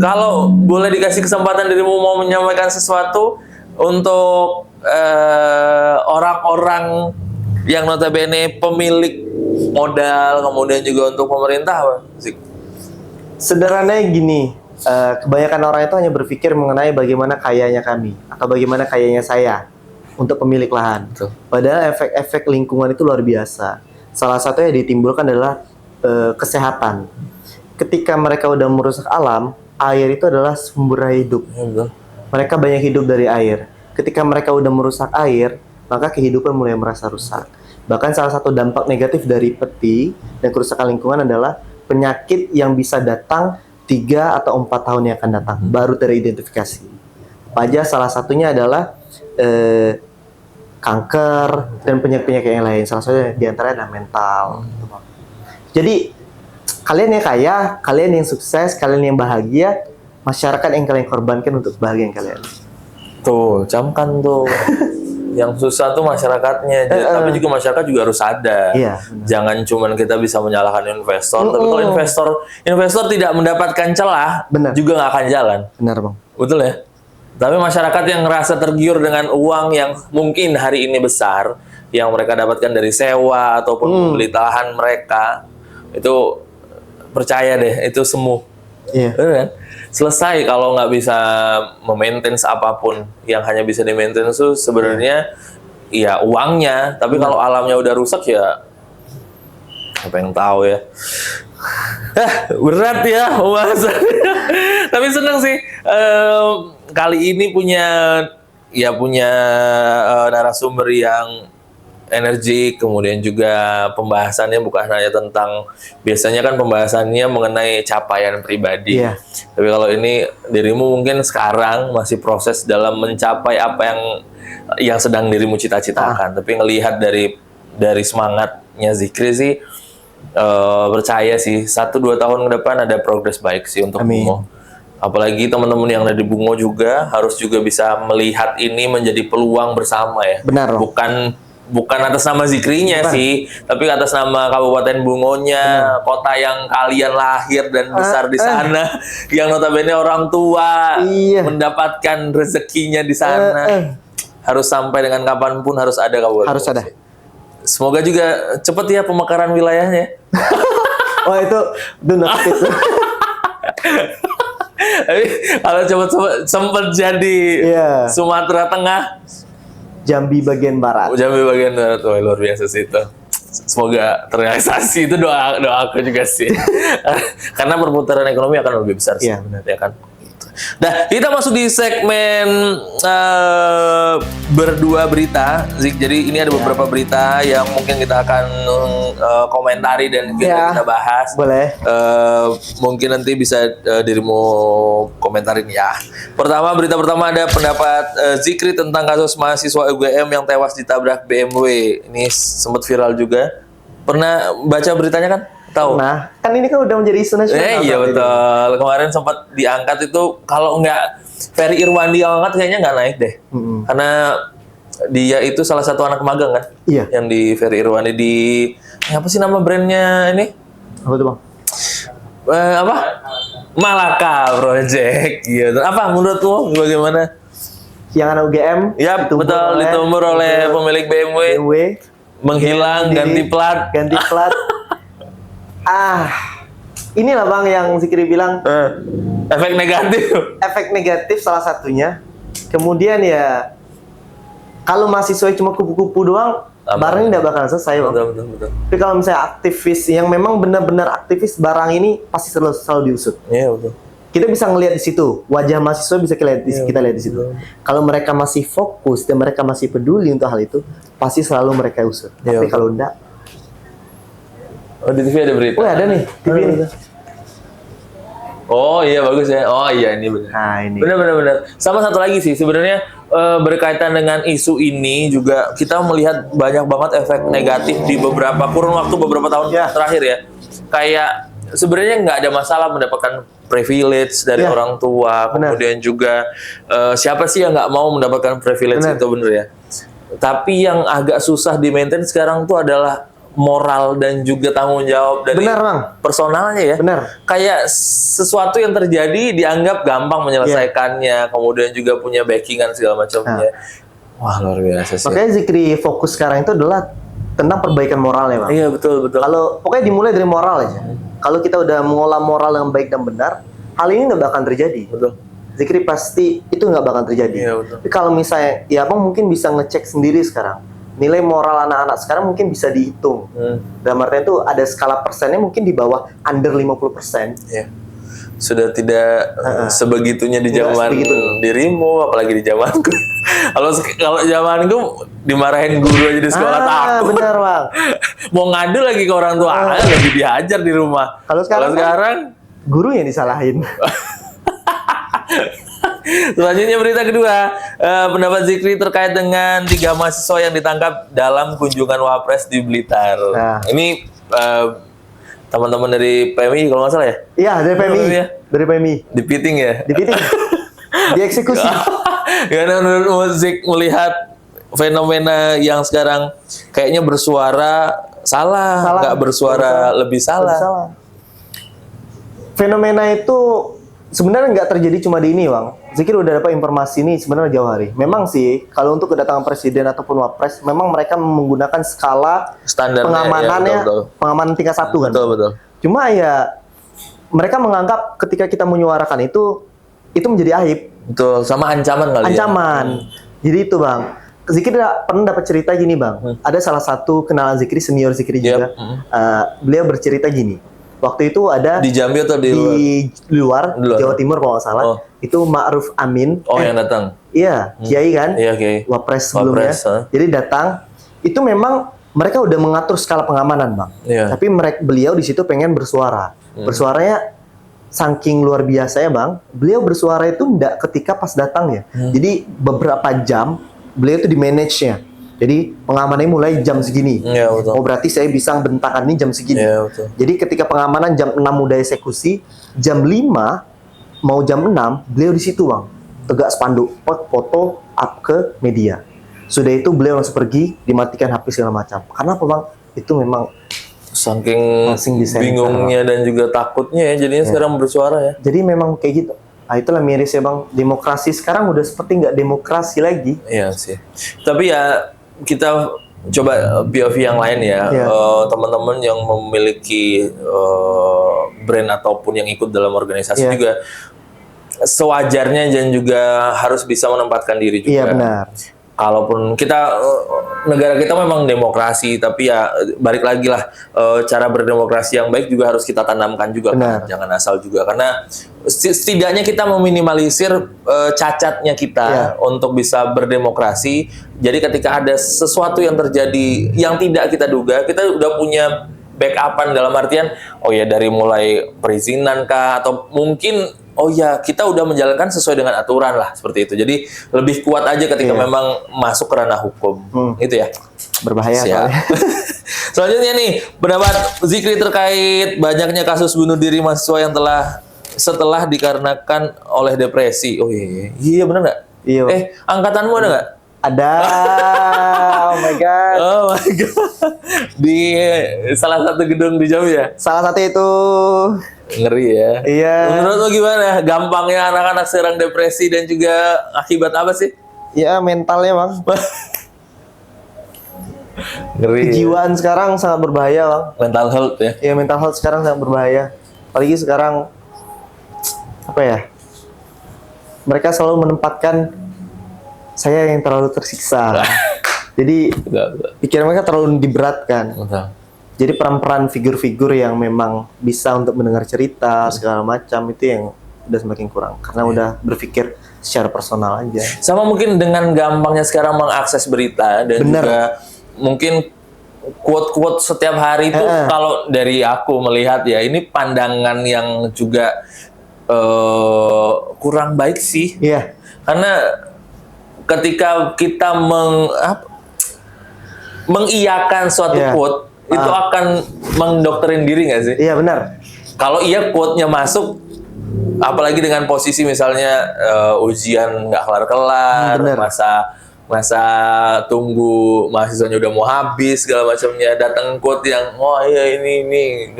kalau boleh dikasih kesempatan dirimu mau menyampaikan sesuatu untuk orang-orang yang notabene pemilik modal, kemudian juga untuk pemerintah, apa? Sederhananya gini, kebanyakan orang itu hanya berpikir mengenai bagaimana kayanya kami atau bagaimana kayanya saya untuk pemilik lahan. Padahal efek-efek lingkungan itu luar biasa. Salah satu yang ditimbulkan adalah kesehatan. Ketika mereka udah merusak alam, air itu adalah sumber hidup. Mereka banyak hidup dari air. Ketika mereka udah merusak air, maka kehidupan mulai merasa rusak. Bahkan salah satu dampak negatif dari peti dan kerusakan lingkungan adalah penyakit yang bisa datang 3 atau 4 tahun yang akan datang, baru teridentifikasi. Aja salah satunya adalah kanker dan penyakit-penyakit yang lain. Salah satunya diantaranya adalah mental. Jadi kalian yang kaya, kalian yang sukses, kalian yang bahagia, masyarakat yang kalian korbankan untuk kebahagiaan kalian. Tuh, camkan tuh. Yang susah tuh masyarakatnya, tapi juga masyarakat juga harus sadar. Iya, jangan cuman kita bisa menyalahkan investor, tapi kalau investor tidak mendapatkan celah, juga nggak akan jalan. Benar bang. Betul ya. Tapi masyarakat yang ngerasa tergiur dengan uang yang mungkin hari ini besar, yang mereka dapatkan dari sewa ataupun membeli lahan mereka, itu percaya deh, itu semu. Iya. Benar kan? Selesai kalau nggak bisa memaintain apapun, yang hanya bisa di-maintain itu sebenarnya ya uangnya, tapi kalau alamnya udah rusak ya apa yang tahu ya. Berat ya bahasannya. Tapi seneng sih kali ini punya narasumber yang energi, kemudian juga pembahasannya bukan hanya tentang, biasanya kan pembahasannya mengenai capaian pribadi. Tapi kalau ini dirimu mungkin sekarang masih proses dalam mencapai apa yang sedang dirimu cita-citakan. Tapi ngelihat dari semangatnya Zikri sih, percaya sih 1-2 tahun ke depan ada progres baik sih untuk Bungo. Apalagi teman-teman yang ada di Bungo juga harus juga bisa melihat ini menjadi peluang bersama ya. Benar. Bukan atas nama Zikrinya sih, tapi atas nama Kabupaten Bungonya, kota yang kalian lahir dan besar di sana, yang notabene orang tua mendapatkan rezekinya di sana. Harus sampai dengan kapanpun harus ada Kabupaten. Harus ada. Semoga juga cepat ya pemekaran wilayahnya. Oh itu not fit. Tapi kalau cepat sempat jadi Sumatera Tengah, Jambi bagian barat. Jambi bagian barat, wah, luar biasa sih itu. Semoga terrealisasi, itu doa aku juga sih. Karena perputaran ekonomi akan lebih besar sih, benar ya kan. Nah, kita masuk di segmen berdua berita, Zik. Jadi ini ada beberapa berita yang mungkin kita akan komentari dan kita bahas. Boleh. Mungkin nanti bisa dirimu komentarin ya. Berita pertama ada pendapat Zikri tentang kasus mahasiswa UGM yang tewas ditabrak BMW. Ini sempat viral juga. Pernah baca beritanya kan? Tahu? Nah, kan ini kan udah menjadi isu nasional. Iya betul. Kemarin sempat diangkat itu, kalau nggak Ferry Irwandi yang angkat kayaknya nggak naik deh. Karena dia itu salah satu anak magang kan? Iya. Yang di Ferry Irwandi di apa sih nama brandnya ini? Apa tuh bang? Apa? Malaka Project. Gitu. Apa menurutmu bagaimana? Yang anak UGM? Ya betul, ditumur oleh pemilik BMW. Menghilang, ganti plat. Inilah bang yang Zikri bilang efek negatif. Efek negatif salah satunya. Kemudian ya kalau mahasiswa cuma kupu-kupu doang, barang ini tidak bakal selesai bang. Betul. Tapi kalau misalnya aktivis yang memang benar-benar aktivis, barang ini pasti selalu diusut. Iya betul. Kita bisa ngelihat di situ, wajah mahasiswa bisa kita lihat di situ. Kalau mereka masih fokus dan mereka masih peduli untuk hal itu, pasti selalu mereka usut. Tapi kalau enggak, oh di TV ada berita. Oh ada nih TV ini. Oh iya bagus ya. Oh iya ini benar. Nah ini. Benar. Sama satu lagi sih sebenarnya berkaitan dengan isu ini juga kita melihat banyak banget efek negatif di kurun waktu beberapa tahun terakhir ya. Kayak sebenarnya nggak ada masalah mendapatkan privilege dari orang tua, kemudian juga siapa sih yang nggak mau mendapatkan privilege itu bener ya. Tapi yang agak susah di-maintain sekarang tuh adalah moral dan juga tanggung jawab dari personalnya ya. Kayak sesuatu yang terjadi dianggap gampang menyelesaikannya, kemudian juga punya backingan segala macamnya. Wah luar biasa sih. Makanya Zikri fokus sekarang itu adalah tentang perbaikan moral ya bang. Iya betul. Kalau pokoknya dimulai dari moral aja. Kalau kita udah mengolah moral yang baik dan benar, hal ini nggak bakal terjadi. Betul. Zikri pasti itu nggak bakal terjadi. Iya betul. Tapi kalau misalnya, ya abang mungkin bisa ngecek sendiri sekarang. Nilai moral anak-anak sekarang mungkin bisa dihitung. Dalam artian itu ada skala persennya mungkin di bawah under 50%. Iya. Sudah tidak sebegitunya di zaman dirimu, apalagi di zamanku. Kalau zamanku dimarahin guru aja di sekolah takut. Benar bang. Mau ngadu lagi ke orang tua, lebih dihajar di rumah. Kalau sekarang guru yang disalahin. Selanjutnya berita kedua, pendapat Zikri terkait dengan 3 mahasiswa yang ditangkap dalam kunjungan Wapres di Blitar. Ini teman-teman dari PMI kalau nggak salah ya? Iya dari PMI. Dari PMI. Dipiting ya? Dipiting. Dieksekusi. Gimana menurut Zik melihat fenomena yang sekarang kayaknya bersuara salah. Nggak bersuara lebih salah. Fenomena itu sebenarnya nggak terjadi cuma di ini, Bang. Zikir udah dapat informasi ini sebenarnya jauh hari. Memang sih, kalau untuk kedatangan presiden ataupun wapres, memang mereka menggunakan skala standarnya, pengamanannya, pengamanan tingkat 1 kan. Betul. Cuma ya mereka menganggap ketika kita menyuarakan itu menjadi aib. Betul, sama ancaman kali. Ancaman. Jadi itu, Bang. Zikri pernah dapat cerita gini, Bang. Ada salah satu kenalan Zikri, senior Zikri juga. Beliau bercerita gini. Waktu itu ada di Jambi atau di luar Jawa Timur kalau nggak salah. Itu Ma'ruf Amin. Yang datang. Iya, Kiai kan? Iya, Kiai. Wapres sebelumnya. Jadi datang. Itu memang mereka udah mengatur skala pengamanan, Bang. Tapi beliau di situ pengen bersuara. Bersuaranya saking luar biasa ya, Bang. Beliau bersuara itu enggak ketika pas datang ya. Jadi beberapa jam beliau itu di manage-nya. Jadi pengamanannya mulai jam segini. Ya, betul. Oh berarti saya bisa bentakan ini jam segini. Ya, betul. Jadi ketika pengamanan jam 6 udah eksekusi, jam 5 mau jam 6 beliau di situ, Bang. Tegak spanduk, foto up ke media. Sudah itu beliau langsung pergi, dimatikan HP segala macam. Karena apa, Bang? Itu memang saking bingungnya dan juga takutnya ya jadinya sekarang bersuara ya. Jadi memang kayak gitu. Nah, itulah miris ya, Bang. Demokrasi sekarang udah seperti nggak demokrasi lagi. Iya sih. Tapi ya kita coba POV yang lain ya. Teman-teman yang memiliki brand ataupun yang ikut dalam organisasi juga sewajarnya dan juga harus bisa menempatkan diri juga. Iya, benar. Kalaupun negara kita memang demokrasi, tapi ya balik lagi lah cara berdemokrasi yang baik juga harus kita tanamkan juga kan? Jangan asal juga, karena setidaknya kita meminimalisir cacatnya kita untuk bisa berdemokrasi. Jadi ketika ada sesuatu yang terjadi yang tidak kita duga, kita udah punya backupan dalam artian dari mulai perizinan kah atau mungkin kita udah menjalankan sesuai dengan aturan lah seperti itu. Jadi lebih kuat aja ketika memang masuk ke ranah hukum. Gitu ya. Berbahaya. Selanjutnya nih, pendapat Zikri terkait banyaknya kasus bunuh diri mahasiswa yang setelah dikarenakan oleh depresi. Oh iya benar nggak? Iya. Angkatanmu ada nggak? Ada. Oh my god. Di salah satu gedung di Jambi ya? Salah satu itu. Ngeri ya. Iya. Menurut lo gimana? Gampangnya anak-anak serang depresi dan juga akibat apa sih? Ya mentalnya, Bang. Ngeri. Kejiwaan sekarang sangat berbahaya, Bang. Mental health ya? Iya, mental health sekarang sangat berbahaya. Apalagi sekarang mereka selalu menempatkan saya yang terlalu tersiksa. Jadi pikiran mereka terlalu diberatkan. Jadi peran-peran figur-figur yang memang bisa untuk mendengar cerita segala macam itu yang udah semakin kurang karena udah berpikir secara personal aja. Sama mungkin dengan gampangnya sekarang mengakses berita dan juga mungkin quote-quote setiap hari itu kalau dari aku melihat ya ini pandangan yang juga kurang baik sih. Iya. Karena ketika kita mengiyakan suatu quote itu akan mendoktrin diri nggak sih? Iya benar. Kalau quote-nya masuk, apalagi dengan posisi misalnya ujian nggak kelar-kelar, masa tunggu mahasiswanya udah mau habis segala macamnya, datang quote yang ini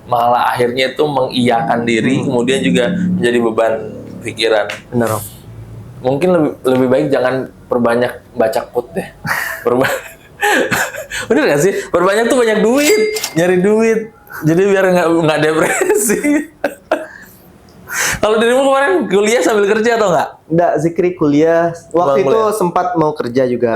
malah akhirnya itu mengiyakan diri, kemudian juga menjadi beban pikiran. Benar. Mungkin lebih baik jangan perbanyak baca quote deh. Bener gak sih? Perbanyak tuh banyak duit, nyari duit. Jadi biar nggak depresi. Kalau dirimu kemarin kuliah sambil kerja atau nggak? Nggak, Zikri kuliah. Waktu itu sempat mau kerja juga.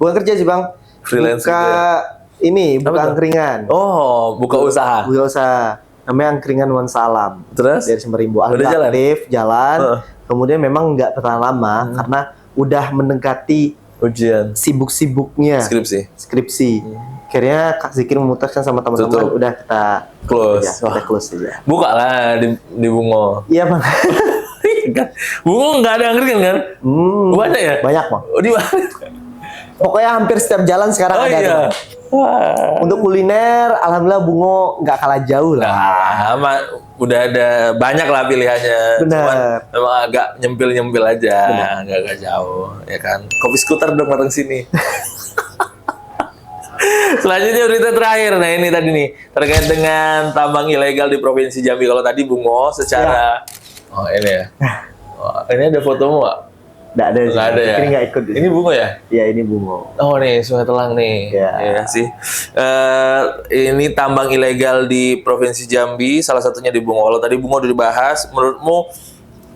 Bukan kerja sih, Bang. Freelance buka angkringan. Oh, buka usaha. Buka usaha. Namanya Angkringan Wan Salam. Terus? Dari Semberimbo. Aktif, jalan. Kemudian memang nggak terlalu lama karena udah mendekati ujian, sibuk-sibuknya skripsi. Akhirnya Kak Zikri memutuskan sama teman-teman udah kita close aja. Buka lah di Bungo. Iya, Bang. Bungo nggak ada angkringan kan? Ada ya? Banyak, Bang. Di mana? Pokoknya hampir setiap jalan sekarang ada. Iya. Untuk kuliner, alhamdulillah Bungo nggak kalah jauh lah. Nah, udah ada banyak lah pilihannya. Bener. Cuman memang agak nyempil aja, agak jauh, ya kan. Kopi skuter dong datang sini. Selanjutnya berita terakhir, nah ini tadi nih terkait dengan tambang ilegal di Provinsi Jambi. Kalau tadi Bungo secara, oh ini ya, oh, ini ada fotomu nggak? Nggak ada, nggak ada ya. Ini nggak ikut. Ini Bungo ya? Iya ini Bungo. Oh nih Sungai Telang nih, ya sih. Ini tambang ilegal di Provinsi Jambi, salah satunya di Bungo. Kalau tadi Bungo udah dibahas, menurutmu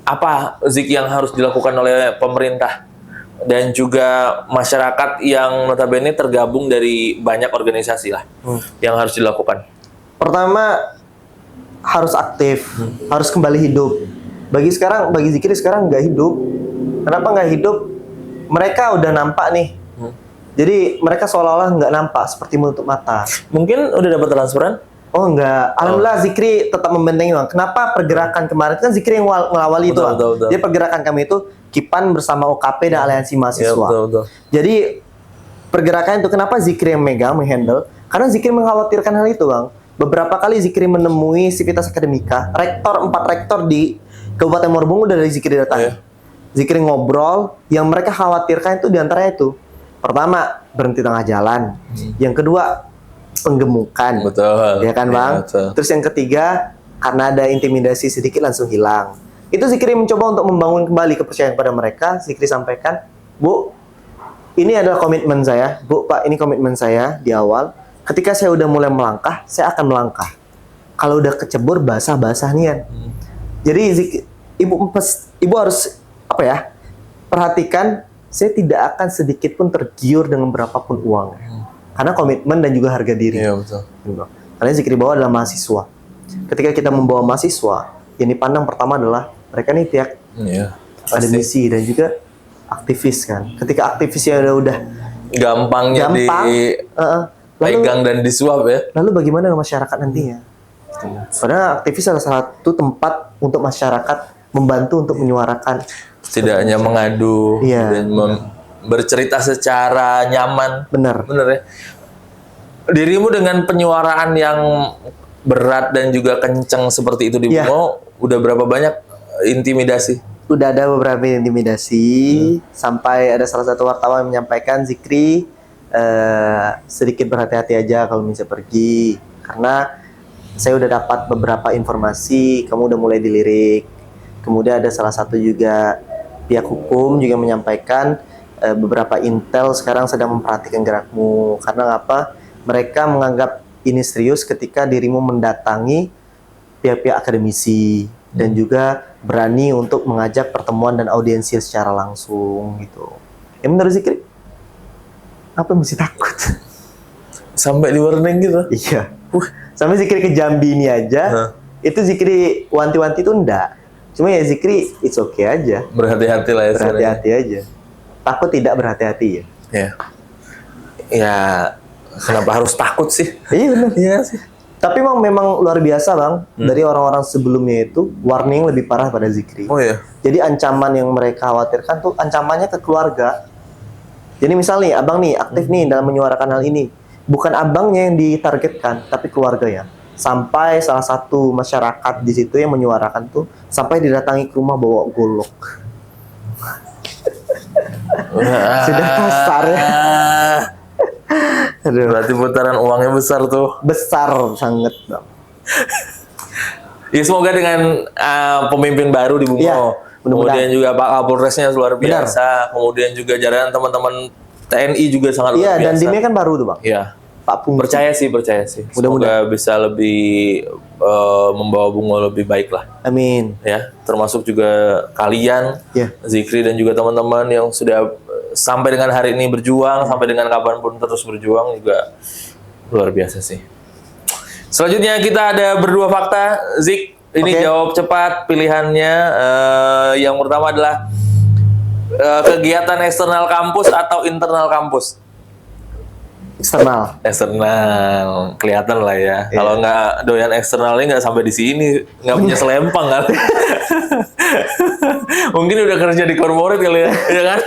apa Zik yang harus dilakukan oleh pemerintah dan juga masyarakat yang notabene tergabung dari banyak organisasi lah yang harus dilakukan? Pertama harus aktif, harus kembali hidup. Bagi Zikri sekarang nggak hidup. Kenapa nggak hidup? Mereka udah nampak nih. Jadi mereka seolah-olah nggak nampak seperti menutup mata. Mungkin udah dapat transferan? Oh enggak, alhamdulillah Zikri tetap membentengi Bang. Kenapa pergerakan kemarin kan Zikri yang mengawali itu Bang. Jadi pergerakan kami itu Kipan bersama OKP dan Aliansi Mahasiswa. Ya, jadi pergerakan itu kenapa Zikri yang menghandle? Karena Zikri mengkhawatirkan hal itu Bang. Beberapa kali Zikri menemui Civitas Akademika, 4 rektor di Kabupaten Muara Bungo dari Zikri datang. Zikri ngobrol, yang mereka khawatirkan itu diantaranya itu. Pertama, berhenti tengah jalan. Yang kedua, penggemukan. Betul. Ya kan Bang? Betul. Terus yang ketiga, karena ada intimidasi sedikit langsung hilang. Itu Zikri mencoba untuk membangun kembali kepercayaan pada mereka. Zikri sampaikan, Bu, ini adalah komitmen saya. Bu, Pak, ini komitmen saya di awal. Ketika saya udah mulai melangkah, saya akan melangkah. Kalau udah kecebur, basah-basah nian. Jadi Ibu harus perhatikan, saya tidak akan sedikit pun tergiur dengan berapapun uang. Karena komitmen dan juga harga diri. Iya, betul. Karena Zikri bawa adalah mahasiswa. Ketika kita membawa mahasiswa, yang dipandang pertama adalah mereka nih pihak akademisi dan juga aktivis kan. Ketika aktivisnya udah gampang pegang dan disuap ya. Lalu bagaimana dengan masyarakat nantinya? Padahal aktivis adalah salah satu tempat untuk masyarakat membantu untuk menyuarakan. Setidaknya mengadu dan bercerita secara nyaman. Benar ya. Dirimu dengan penyuaraan yang berat dan juga kencang seperti itu di Bungo, udah berapa banyak intimidasi? Udah ada beberapa intimidasi, sampai ada salah satu wartawan yang menyampaikan, Zikri sedikit berhati-hati aja kalau misalnya pergi, karena saya udah dapat beberapa informasi, kamu udah mulai dilirik. Kemudian ada salah satu juga pihak hukum juga menyampaikan beberapa intel sekarang sedang memperhatikan gerakmu. Karena apa? Mereka menganggap ini serius ketika dirimu mendatangi pihak-pihak akademisi dan juga berani untuk mengajak pertemuan dan audiensi secara langsung gitu. Ya menurut Zikri, apa yang mesti takut? Sampai di warning gitu? Iya. Sampai Zikri ke Jambi ini aja, itu Zikri wanti-wanti itu enggak. Cuma ya Zikri it's okay aja. Berhati-hati lah ya. Berhati-hati aja. Takut tidak berhati-hati ya. Ya, kenapa harus takut sih? Iya benar. Iya sih. Tapi memang luar biasa Bang. Dari orang-orang sebelumnya itu warning lebih parah pada Zikri. Oh iya. Jadi ancaman yang mereka khawatirkan tuh ancamannya ke keluarga. Jadi misal nih Abang nih aktif nih dalam menyuarakan hal ini. Bukan abangnya yang ditargetkan, tapi keluarga ya. Sampai salah satu masyarakat di situ yang menyuarakan tuh sampai didatangi ke rumah bawa golok. Sudah kasar ya. Aduh. Berarti putaran uangnya besar tuh. Besar sangat Bang. Ya semoga dengan pemimpin baru di Bungo, kemudian juga Pak Kapolresnya luar biasa, kemudian juga jajaran teman-teman TNI juga sangat luar biasa. Iya, dan timnya kan baru tuh Bang. Iya. Pak Pung. Percaya sih. Semoga bisa lebih membawa Bungo lebih baik lah. Amin. Ya, termasuk juga kalian, Zikri dan juga teman-teman yang sudah sampai dengan hari ini berjuang, sampai dengan kapanpun terus berjuang juga luar biasa sih. Selanjutnya kita ada berdua fakta, Zik. Ini jawab cepat pilihannya. Yang pertama adalah kegiatan eksternal kampus atau internal kampus. Eksternal, kelihatan lah ya. Kalau nggak doyan eksternalnya nggak sampai di sini, nggak punya selempang kan? Mungkin udah kerja di korporat kali ya, ya kan?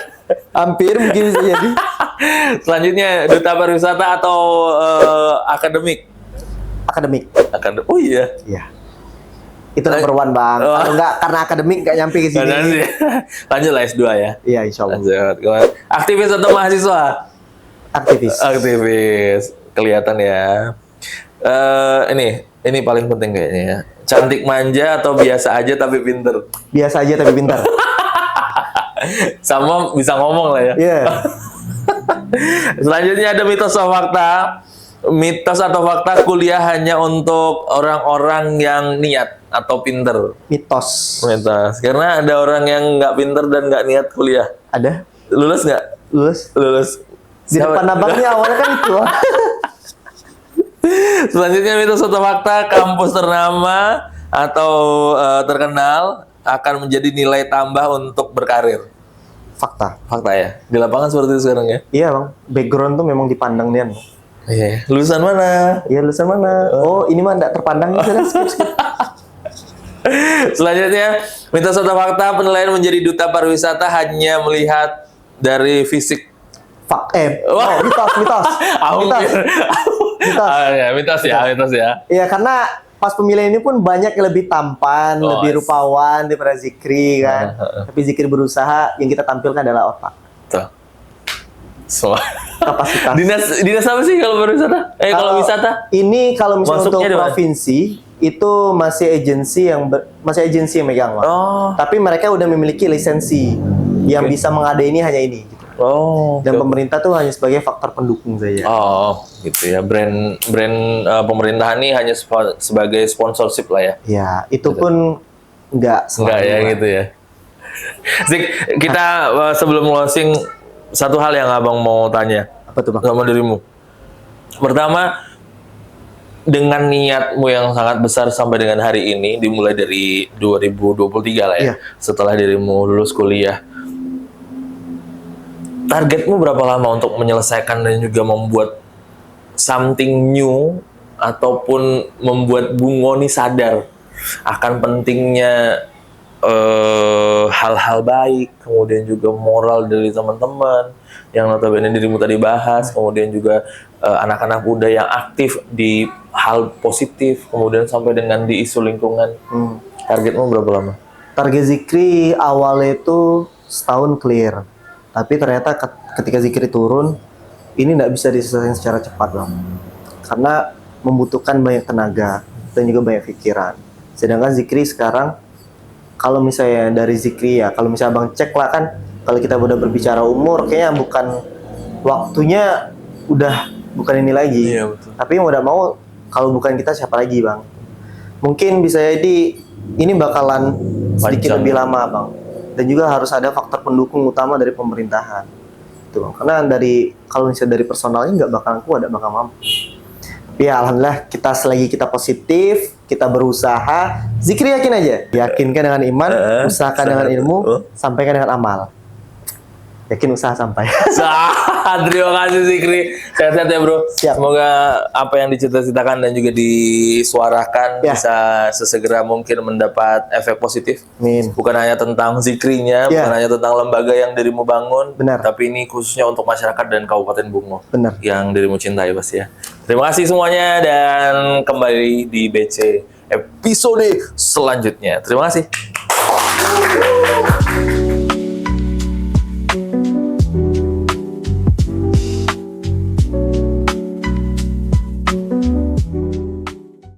Hampir mungkin bisa jadi. Selanjutnya duta pariwisata atau akademik? Akademik. Oh iya. Iya. Itu nomor one bang. Kalau nggak karena akademik nggak nyampe ke sini. Lanjut lah S2 ya. Iya insya Allah. Lanjut. Aktivis atau mahasiswa? Aktivis. Aktivis. Kelihatan ya. Ini paling penting kayaknya ya. Cantik manja atau biasa aja tapi pinter? Biasa aja tapi pinter. Sama bisa ngomong lah ya. Iya. Selanjutnya ada mitos atau fakta. Mitos atau fakta kuliah hanya untuk orang-orang yang niat atau pinter? Mitos. Mitos. Karena ada orang yang nggak pinter dan nggak niat kuliah. Ada. Lulus nggak? Lulus. Di depan abangnya awalnya kan itu. Selanjutnya mitos atau fakta, kampus ternama atau terkenal akan menjadi nilai tambah untuk berkarir? Fakta. Fakta ya. Di lapangan seperti itu sekarang ya? Iya bang. Background tuh memang dipandang dia. Iya. Lulusan mana? Iya lulusan mana? Oh ini mah nggak terpandang. Skip. Selanjutnya mitos atau fakta, penilaian menjadi duta pariwisata hanya melihat dari fisik? Mitos. Mitos. Mitos ya. Iya karena pas pemilihan ini pun banyak yang lebih tampan, lebih rupawan daripada Zikri kan. Tapi Zikri berusaha, yang kita tampilkan adalah otak. Tuh. So. Kapasitas. Dinas apa sih kalau pariwisata? Kalau wisata? Ini kalau misalnya masuknya untuk provinsi itu masih agensi yang megang, Bang. Tapi mereka udah memiliki lisensi yang bisa mengadai ini hanya ini. Gitu. Dan pemerintah tuh hanya sebagai faktor pendukung saja. Gitu ya. Brand pemerintahan ini hanya sebagai sponsorship lah ya. Ya, itu gitu. Pun enggak ya gitu ya. Zik, kita sebelum closing satu hal yang abang mau tanya. Apa tuh bang? Sama dirimu. Pertama, dengan niatmu yang sangat besar sampai dengan hari ini, dimulai dari 2023 lah ya. Iya. Setelah dirimu lulus kuliah. Targetmu berapa lama untuk menyelesaikan dan juga membuat something new ataupun membuat Bungo nih sadar akan pentingnya hal-hal baik, kemudian juga moral dari teman-teman yang notabene dirimu tadi bahas, kemudian juga anak-anak muda yang aktif di hal positif, kemudian sampai dengan di isu lingkungan. Targetmu berapa lama? Target Zikri awalnya itu setahun clear, tapi ternyata ketika Zikri turun, ini nggak bisa diselesaikan secara cepat bang, karena membutuhkan banyak tenaga dan juga banyak pikiran. Sedangkan Zikri sekarang kalau misalnya dari Zikri ya, kalau misalnya abang cek lah kan, kalau kita udah berbicara umur, kayaknya bukan waktunya bukan ini lagi. Iya, betul. Tapi mau udah mau, kalau bukan kita siapa lagi bang? Mungkin bisa jadi ini bakalan sedikit lebih lama bang. Dan juga harus ada faktor pendukung utama dari pemerintahan. Tuh, karena kalau misalnya dari personalnya nggak bakalan kuat, nggak bakal mampu. Tapi ya alhamdulillah selagi kita positif, kita berusaha, Zikri yakin aja. Yakinkan dengan iman, usahakan dengan ilmu, sampaikan dengan amal. Yakin usaha sampai. Terima kasih Zikri. Sehat-sehat ya bro. Siap. Semoga apa yang dicita-citakan dan juga disuarakan bisa sesegera mungkin mendapat efek positif. Amin. Bukan hanya tentang Zikrinya, bukan hanya tentang lembaga yang dirimu bangun, tapi ini khususnya untuk masyarakat dan Kabupaten Bungo. Benar. Yang dirimu cintai pasti ya. Terima kasih semuanya dan kembali di BC episode selanjutnya. Terima kasih.